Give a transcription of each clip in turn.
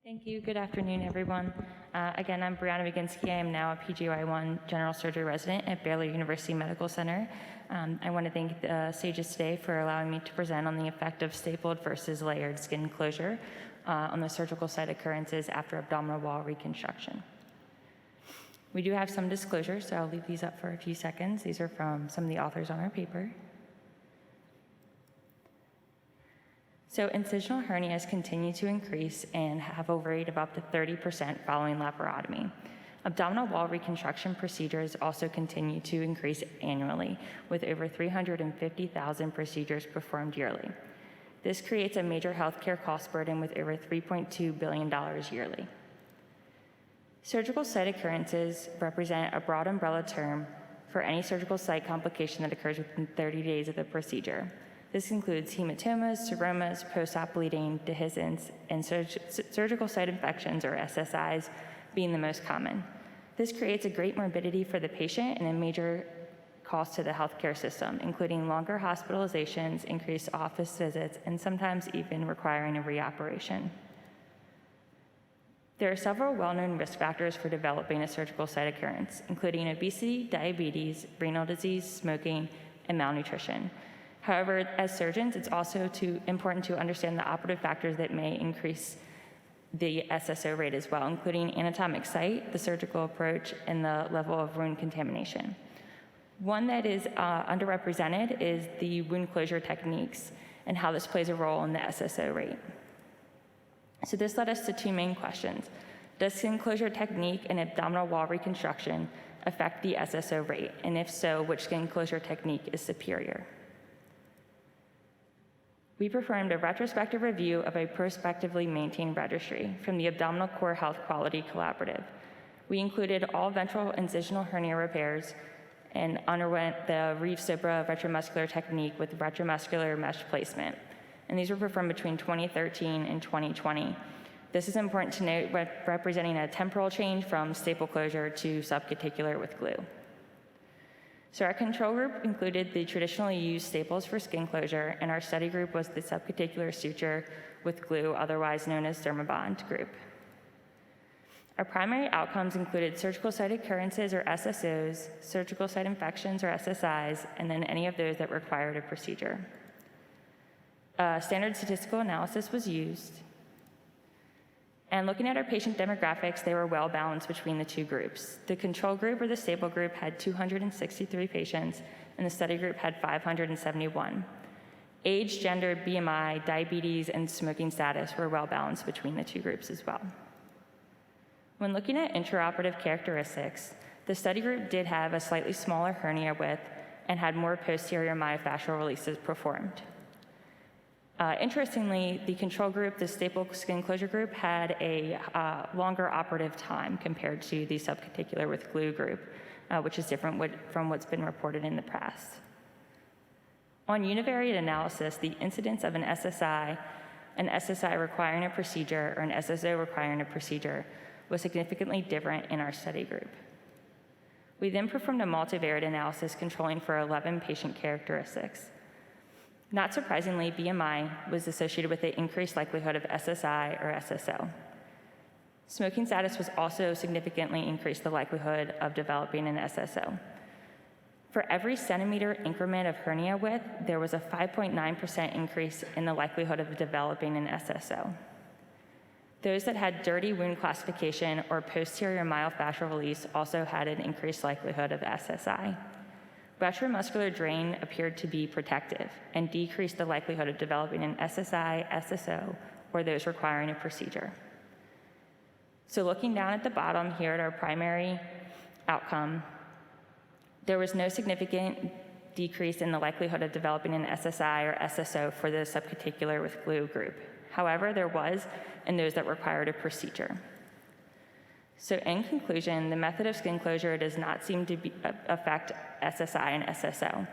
Thank you. Good afternoon, everyone. Again, I'm Bryana Baginski. I am now a PGY1 general surgery resident at Baylor University Medical Center. I want to thank the SAGES today for allowing me to present on the effect of stapled versus layered skin closure on the surgical site occurrences after abdominal wall reconstruction. We do have some disclosures, so I'll leave these up for a few seconds. These are from some of the authors on our paper. So incisional hernias continue to increase and have a rate of up to 30% following laparotomy. Abdominal wall reconstruction procedures also continue to increase annually, with over 350,000 procedures performed yearly. This creates a major healthcare cost burden with over $3.2 billion yearly. Surgical site occurrences represent a broad umbrella term for any surgical site complication that occurs within 30 days of the procedure. This includes hematomas, seromas, post-op bleeding, dehiscence, and surgical site infections, or SSIs, being the most common. This creates a great morbidity for the patient and a major cost to the healthcare system, including longer hospitalizations, increased office visits, and sometimes even requiring a reoperation. There are several well-known risk factors for developing a surgical site occurrence, including obesity, diabetes, renal disease, smoking, and malnutrition. However, as surgeons, it's also important to understand the operative factors that may increase the SSO rate as well, including anatomic site, the surgical approach, and the level of wound contamination. One that is underrepresented is the wound closure techniques and how this plays a role in the SSO rate. So this led us to two main questions. Does skin closure technique and abdominal wall reconstruction affect the SSO rate? And if so, which skin closure technique is superior? We performed a retrospective review of a prospectively maintained registry from the Abdominal Core Health Quality Collaborative. We included all ventral incisional hernia repairs and underwent the Reeve-Sopra retromuscular technique with retromuscular mesh placement. And these were performed between 2013 and 2020. This is important to note, representing a temporal change from staple closure to subcuticular with glue. So our control group included the traditionally used staples for skin closure, and our study group was the subcuticular suture with glue, otherwise known as Thermobond group. Our primary outcomes included surgical site occurrences, or SSOs, surgical site infections, or SSIs, and then any of those that required a procedure. Standard statistical analysis was used. And looking at our patient demographics, they were well balanced between the two groups. The control group, or the staple group, had 263 patients, and the study group had 571. Age, gender, BMI, diabetes, and smoking status were well balanced between the two groups as well. When looking at intraoperative characteristics, the study group did have a slightly smaller hernia width and had more posterior myofascial releases performed. Interestingly, the control group, the staple skin closure group, had a longer operative time compared to the subcuticular with glue group, which is different from what's been reported in the past. On univariate analysis, the incidence of an SSI requiring a procedure, or an SSO requiring a procedure, was significantly different in our study group. We then performed a multivariate analysis controlling for 11 patient characteristics. Not surprisingly, BMI was associated with the increased likelihood of SSI or SSO. Smoking status was also significantly increased the likelihood of developing an SSO. For every centimeter increment of hernia width, there was a 5.9% increase in the likelihood of developing an SSO. Those that had dirty wound classification or posterior myofascial release also had an increased likelihood of SSI. Retromuscular drain appeared to be protective and decreased the likelihood of developing an SSI, SSO, or those requiring a procedure. So looking down at the bottom here at our primary outcome, there was no significant decrease in the likelihood of developing an SSI or SSO for the subcuticular with glue group. However, there was in those that required a procedure. So in conclusion, the method of skin closure does not seem to affect SSI and SSO.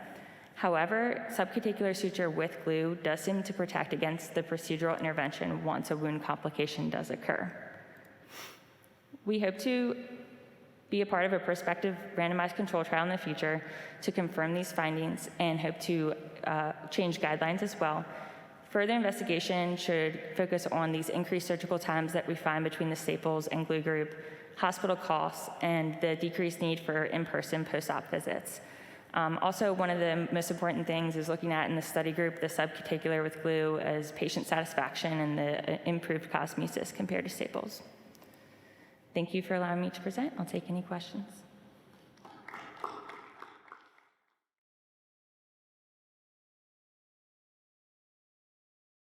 However, subcuticular suture with glue does seem to protect against the procedural intervention once a wound complication does occur. We hope to be a part of a prospective randomized control trial in the future to confirm these findings and hope to change guidelines as well. Further investigation should focus on these increased surgical times that we find between the staples and glue group, hospital costs, and the decreased need for in-person post-op visits. Also, one of the most important things is looking at in the study group, the subcuticular with glue, as patient satisfaction and the improved cosmesis compared to staples. Thank you for allowing me to present. I'll take any questions.